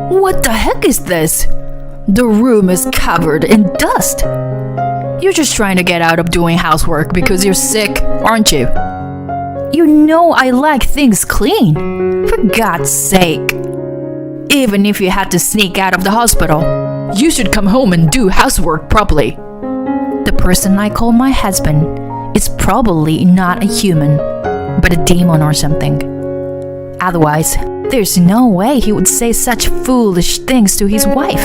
What the heck is this? The room is covered in dust. You're just trying to get out of doing housework because you're sick, aren't you? You know I like things clean. For God's sake. Even if you had to sneak out of the hospital, you should come home and do housework properly. The person I call my husband is probably not a human, but a demon or something. Otherwise, there's no way he would say such foolish things to his wife,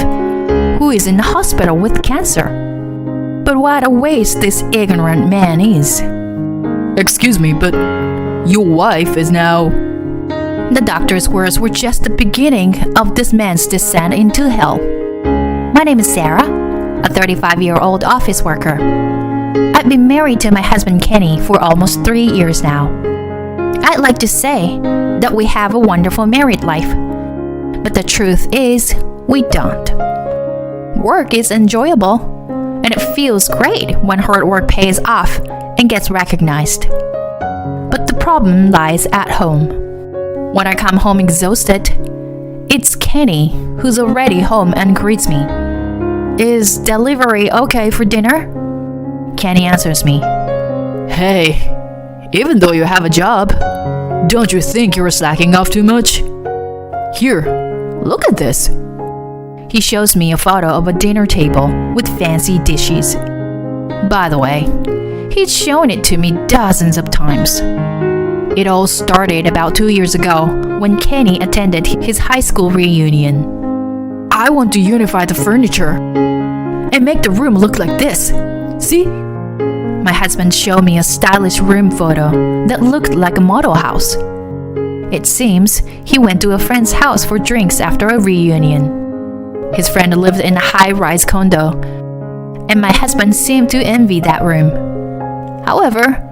who is in the hospital with cancer. But what a waste this ignorant man is. Excuse me, but your wife is now... The doctor's words were just the beginning of this man's descent into hell. My name is Sarah, a 35-year-old office worker. I've been married to my husband Kenny for almost 3 years now. I'd like to say that we have a wonderful married life, but the truth is, we don't. Work is enjoyable, and it feels great when hard work pays off and gets recognized. But the problem lies at home. When I come home exhausted, it's Kenny who's already home and greets me. Is delivery okay for dinner? Kenny answers me. Hey, even though you have a job, don't you think you're slacking off too much? Here, look at this. He shows me a photo of a dinner table with fancy dishes. By the way, he's shown it to me dozens of times. It all started about 2 years ago when Kenny attended his high school reunion. I want to unify the furniture and make the room look like this. See? My husband showed me a stylish room photo that looked like a model house. It seems he went to a friend's house for drinks after a reunion. His friend lived in a high-rise condo, and my husband seemed to envy that room. However,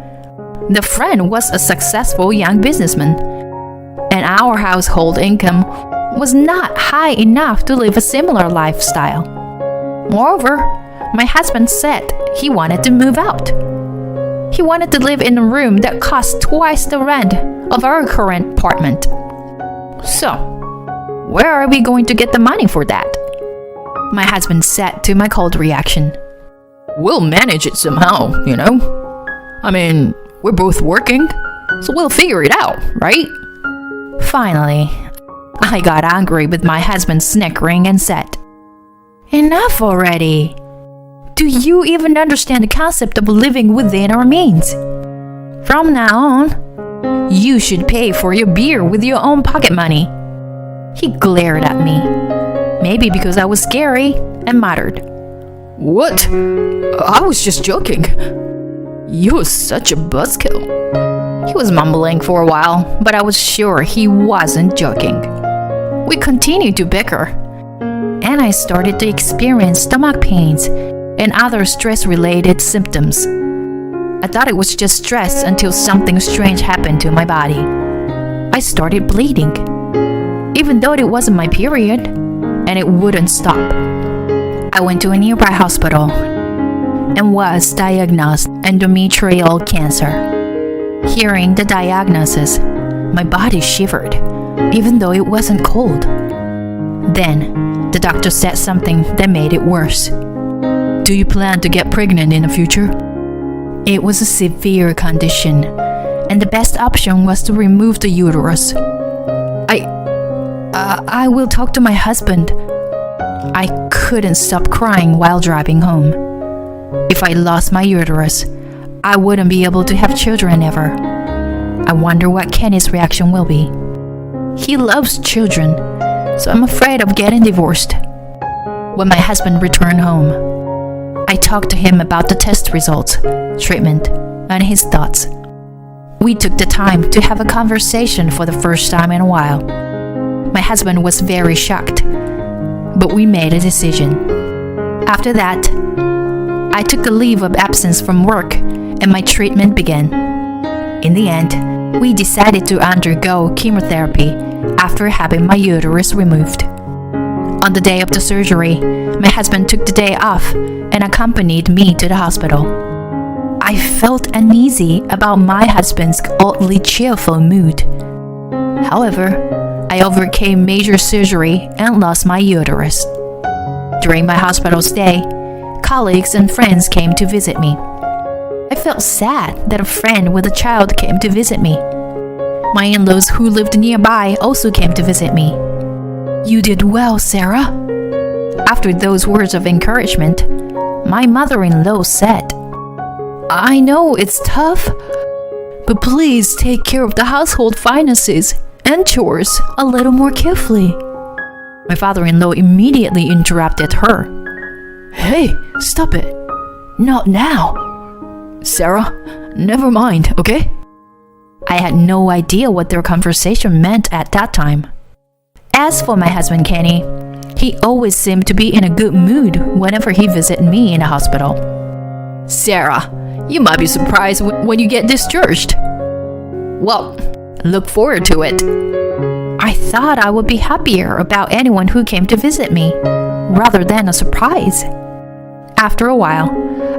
the friend was a successful young businessman, and our household income was not high enough to live a similar lifestyle. Moreover, my husband said he wanted to move out. He wanted to live in a room that cost twice the rent of our current apartment. So, where are we going to get the money for that? My husband said to my cold reaction. We'll manage it somehow, you know? I mean, we're both working, so we'll figure it out, right? Finally, I got angry with my husband snickering and said, Enough already! Do you even understand the concept of living within our means? From now on, you should pay for your beer with your own pocket money. He glared at me, maybe because I was scary, and muttered, What? I was just joking. You're such a buzzkill. He was mumbling for a while, but I was sure he wasn't joking. We continued to bicker, and I started to experience stomach pains and other stress-related symptoms. I thought it was just stress until something strange happened to my body. I started bleeding, even though it wasn't my period, and it wouldn't stop. I went to a nearby hospital and was diagnosed endometrial cancer. Hearing the diagnosis, my body shivered, even though it wasn't cold. Then, the doctor said something that made it worse. Do you plan to get pregnant in the future? It was a severe condition, and the best option was to remove the uterus. I will talk to my husband. I couldn't stop crying while driving home. If I lost my uterus, I wouldn't be able to have children ever. I wonder what Kenny's reaction will be. He loves children, so I'm afraid of getting divorced. When my husband returned home, I talked to him about the test results, treatment, and his thoughts. We took the time to have a conversation for the first time in a while. My husband was very shocked, but we made a decision. After that, I took a leave of absence from work and my treatment began. In the end, we decided to undergo chemotherapy after having my uterus removed. On the day of the surgery, my husband took the day off and accompanied me to the hospital. I felt uneasy about my husband's oddly cheerful mood. However, I overcame major surgery and lost my uterus. During my hospital stay, colleagues and friends came to visit me. I felt sad that a friend with a child came to visit me. My in-laws who lived nearby also came to visit me. "You did well, Sarah." After those words of encouragement, my mother-in-law said, "I know it's tough, but please take care of the household finances and chores a little more carefully." My father-in-law immediately interrupted her. "Hey, stop it. Not now. Sarah, never mind, okay?" I had no idea what their conversation meant at that time. As for my husband Kenny, he always seemed to be in a good mood whenever he visited me in the hospital. "Sarah, you might be surprised when you get discharged." "Well, look forward to it." I thought I would be happier about anyone who came to visit me, rather than a surprise. After a while,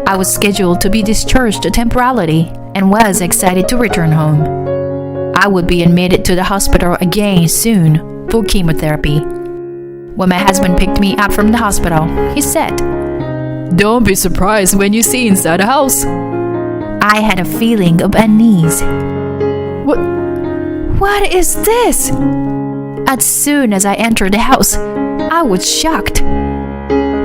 I was scheduled to be discharged temporarily and was excited to return home. I would be admitted to the hospital again soon for chemotherapy. When my husband picked me up from the hospital, he said, "Don't be surprised when you see inside the house." I had a feeling of unease. What is this? As soon as I entered the house, I was shocked.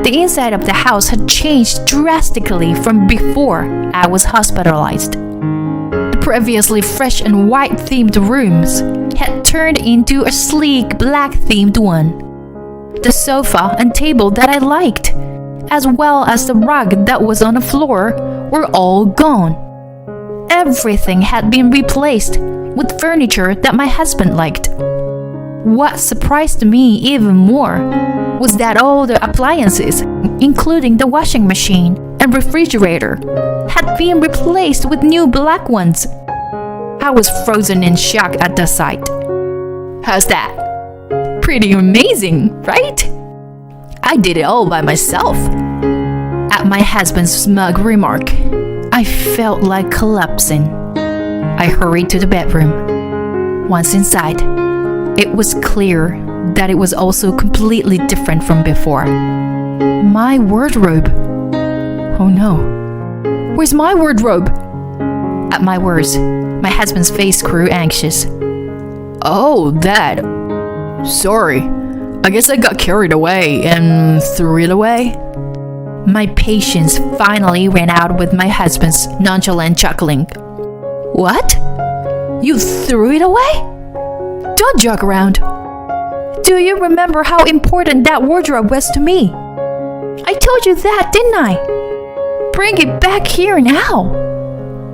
The inside of the house had changed drastically from before I was hospitalized. The previously fresh and white themed rooms had turned into a sleek black themed one. The sofa and table that I liked, as well as the rug that was on the floor, were all gone. Everything had been replaced with furniture that my husband liked. What surprised me even more was that all the appliances, including the washing machine and refrigerator, had been replaced with new black ones. I was frozen in shock at the sight. How's that? Pretty amazing, right? I did it all by myself. At my husband's smug remark, I felt like collapsing. I hurried to the bedroom. Once inside, it was clear that it was also completely different from before. My wardrobe. Oh no. Where's my wardrobe? At my words, my husband's face grew anxious. "Oh, that. Sorry. I guess I got carried away and threw it away." My patience finally ran out with my husband's nonchalant chuckling. "What? You threw it away? Don't joke around. Do you remember how important that wardrobe was to me? I told you that, didn't I? Bring it back here now.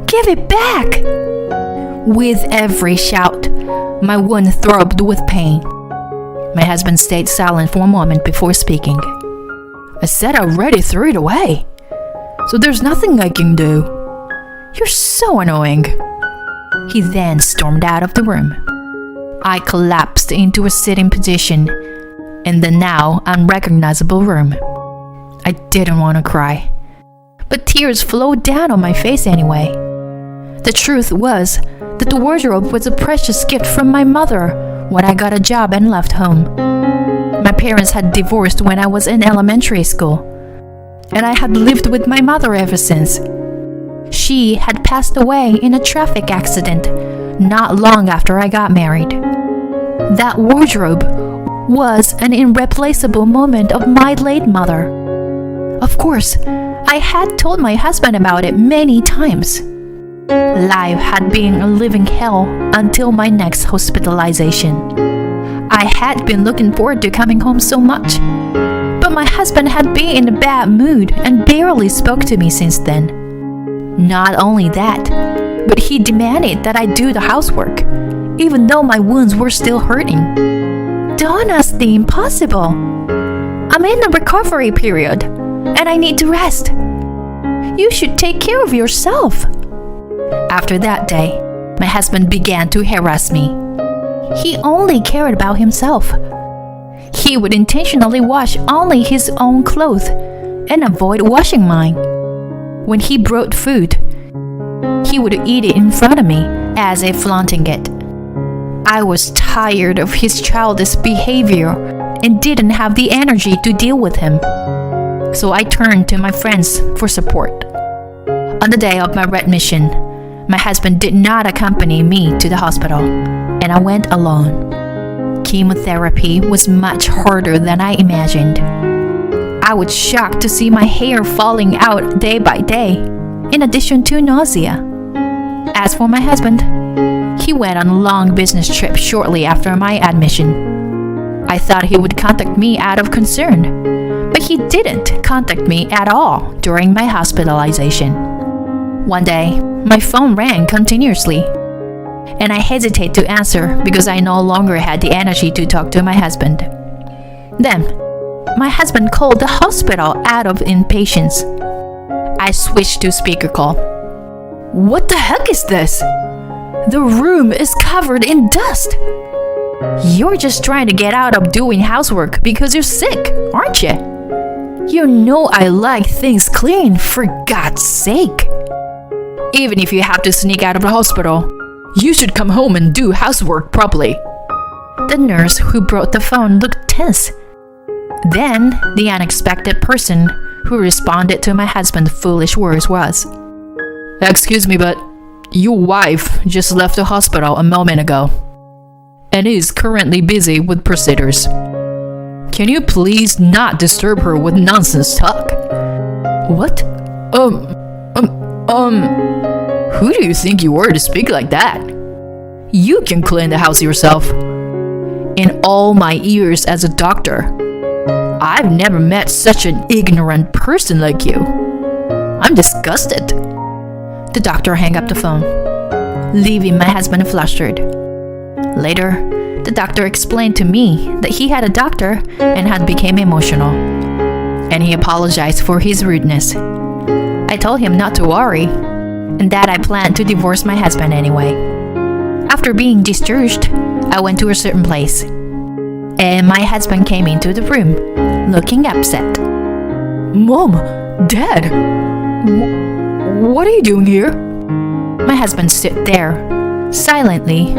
Give it back." With every shout, my wound throbbed with pain. My husband stayed silent for a moment before speaking. "I said I already threw it away, so there's nothing I can do. You're so annoying." He then stormed out of the room. I collapsed into a sitting position in the now unrecognizable room. I didn't want to cry, but tears flowed down on my face anyway. The truth was that the wardrobe was a precious gift from my mother when I got a job and left home. My parents had divorced when I was in elementary school, and I had lived with my mother ever since. She had passed away in a traffic accident not long after I got married. That wardrobe was an irreplaceable moment of my late mother. Of course, I had told my husband about it many times. Life had been a living hell until my next hospitalization. I had been looking forward to coming home so much, but my husband had been in a bad mood and barely spoke to me since then. Not only that, but he demanded that I do the housework, even though my wounds were still hurting. Don't ask the impossible. I'm in a recovery period, and I need to rest. You should take care of yourself. After that day, my husband began to harass me. He only cared about himself. He would intentionally wash only his own clothes and avoid washing mine. When he brought food, he would eat it in front of me as if flaunting it. I was tired of his childish behavior and didn't have the energy to deal with him. So I turned to my friends for support. On the day of my readmission, my husband did not accompany me to the hospital, and I went alone. Chemotherapy was much harder than I imagined. I was shocked to see my hair falling out day by day, in addition to nausea. As for my husband, he went on a long business trip shortly after my admission. I thought he would contact me out of concern, but he didn't contact me at all during my hospitalization. One day, my phone rang continuously, and I hesitated to answer because I no longer had the energy to talk to my husband. Then, my husband called the hospital out of impatience. I switched to speaker call. "What the heck is this? The room is covered in dust. You're just trying to get out of doing housework because you're sick, aren't you? You know I like things clean, for God's sake. Even if you have to sneak out of the hospital, you should come home and do housework properly." The nurse who brought the phone looked tense. Then, the unexpected person who responded to my husband's foolish words was, "Excuse me, but your wife just left the hospital a moment ago and is currently busy with procedures. Can you please not disturb her with nonsense talk?" "What? Who do you think you are to speak like that? You can clean the house yourself. In all my years as a doctor, I've never met such an ignorant person like you. I'm disgusted." The doctor hung up the phone, leaving my husband flustered. Later, the doctor explained to me that he had a doctor and had become emotional, and he apologized for his rudeness. I told him not to worry, and that I planned to divorce my husband anyway. After being discharged, I went to a certain place, and my husband came into the room, looking upset. "Mom, Dad, what are you doing here?" My husband stood there, silently,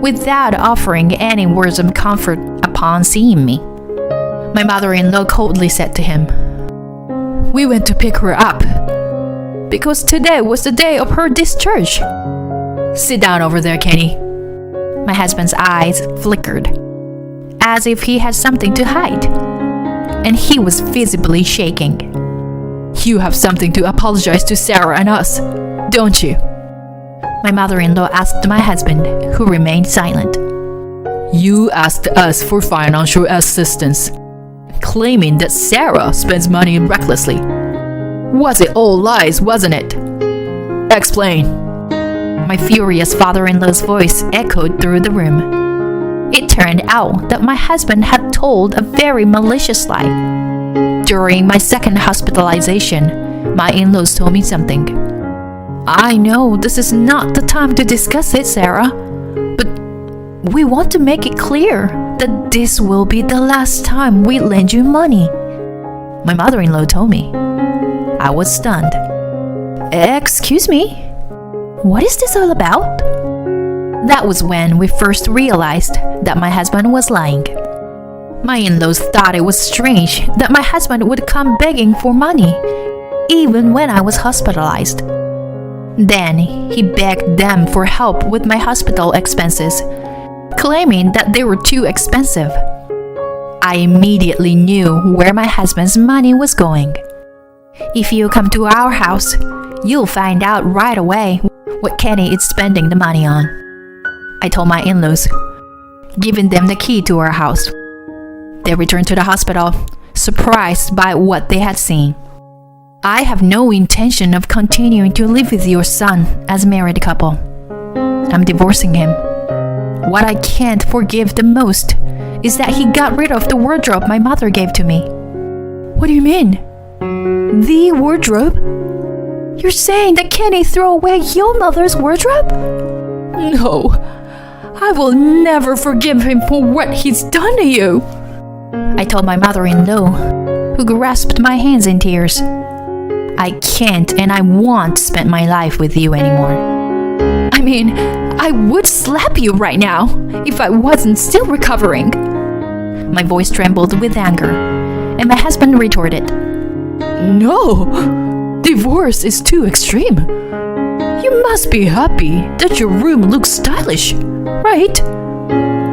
without offering any words of comfort upon seeing me. My mother-in-law coldly said to him, "We went to pick her up because today was the day of her discharge. Sit down over there, Kenny." My husband's eyes flickered, as if he had something to hide, and he was visibly shaking. "You have something to apologize to Sarah and us, don't you?" My mother-in-law asked my husband, who remained silent. "You asked us for financial assistance, claiming that Sarah spends money recklessly. Was it all lies, wasn't it? Explain." My furious father-in-law's voice echoed through the room. It turned out that my husband had told a very malicious lie. During my second hospitalization, my in-laws told me something. "I know this is not the time to discuss it, Sarah, but we want to make it clear that this will be the last time we lend you money," my mother-in-law told me. I was stunned. "Excuse me? What is this all about?" That was when we first realized that my husband was lying. My in-laws thought it was strange that my husband would come begging for money, even when I was hospitalized. Then he begged them for help with my hospital expenses, claiming that they were too expensive. I immediately knew where my husband's money was going. "If you come to our house, you'll find out right away what Kenny is spending the money on," I told my in-laws, giving them the key to our house. They returned to the hospital, surprised by what they had seen. "I have no intention of continuing to live with your son as a married couple. I'm divorcing him. What I can't forgive the most is that he got rid of the wardrobe my mother gave to me." "What do you mean? The wardrobe? You're saying that Kenny threw away your mother's wardrobe?" "No, I will never forgive him for what he's done to you," I told my mother-in-law, who grasped my hands in tears. "I can't and I won't spend my life with you anymore. I mean, I would slap you right now if I wasn't still recovering. My voice trembled with anger, and my husband retorted, No, divorce is too extreme. You must be happy that your room looks stylish, right?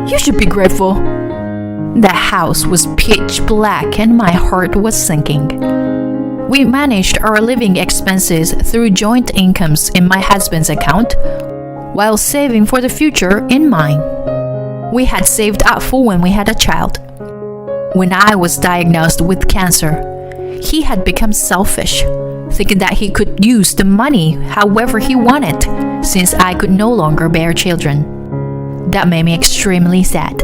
You should be grateful. The house was pitch black and my heart was sinking. We managed our living expenses through joint incomes in my husband's account, while saving for the future in mine. We had saved up for when we had a child. When I was diagnosed with cancer, he had become selfish, thinking that he could use the money however he wanted, since I could no longer bear children. That made me extremely sad.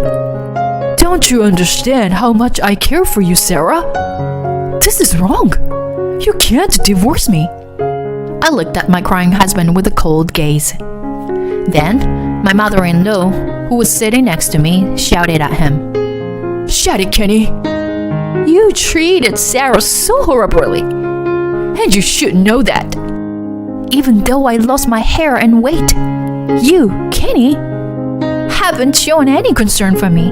Don't you understand how much I care for you, Sarah? This is wrong. You can't divorce me. I looked at my crying husband with a cold gaze. Then, my mother-in-law, who was sitting next to me, shouted at him. Shut it, Kenny. You treated Sarah so horribly, and you should know that. Even though I lost my hair and weight, you, Kenny, haven't shown any concern for me.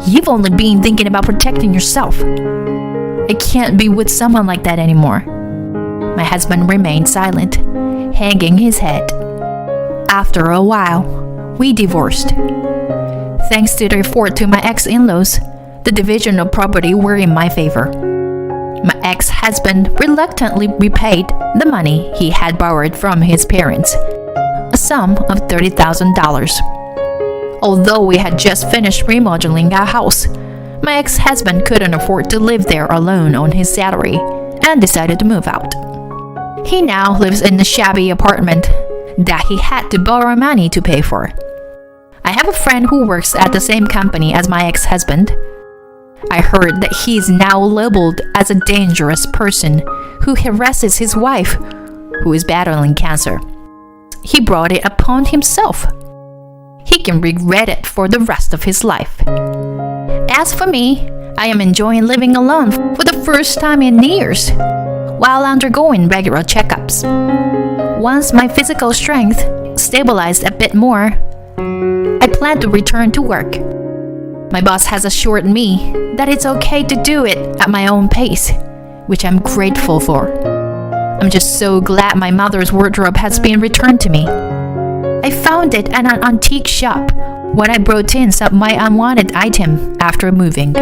You've only been thinking about protecting yourself. I can't be with someone like that anymore. My husband remained silent, hanging his head. After a while, we divorced. Thanks to the effort to my ex-in-laws, the division of property were in my favor. My ex-husband reluctantly repaid the money he had borrowed from his parents, a sum of $30,000. Although we had just finished remodeling our house, my ex-husband couldn't afford to live there alone on his salary and decided to move out. He now lives in a shabby apartment that he had to borrow money to pay for. I have a friend who works at the same company as my ex-husband. I heard that he is now labeled as a dangerous person who harasses his wife, who is battling cancer. He brought it upon himself. He can regret it for the rest of his life. As for me, I am enjoying living alone for the first time in years, while undergoing regular checkups. Once my physical strength stabilized a bit more, I plan to return to work. My boss has assured me that it's okay to do it at my own pace, which I'm grateful for. I'm just so glad my mother's wardrobe has been returned to me. I found it at an antique shop when I brought in some of my unwanted item after moving.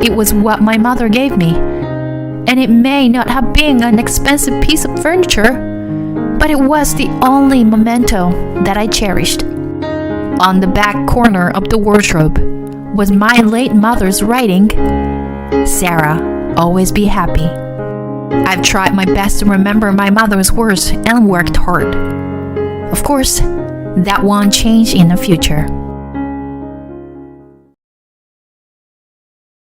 It was what my mother gave me, and it may not have been an expensive piece of furniture, but it was the only memento that I cherished. On the back corner of the wardrobe was my late mother's writing, Sarah, always be happy. I've tried my best to remember my mother's words and worked hard. Of course, that won't change in the future.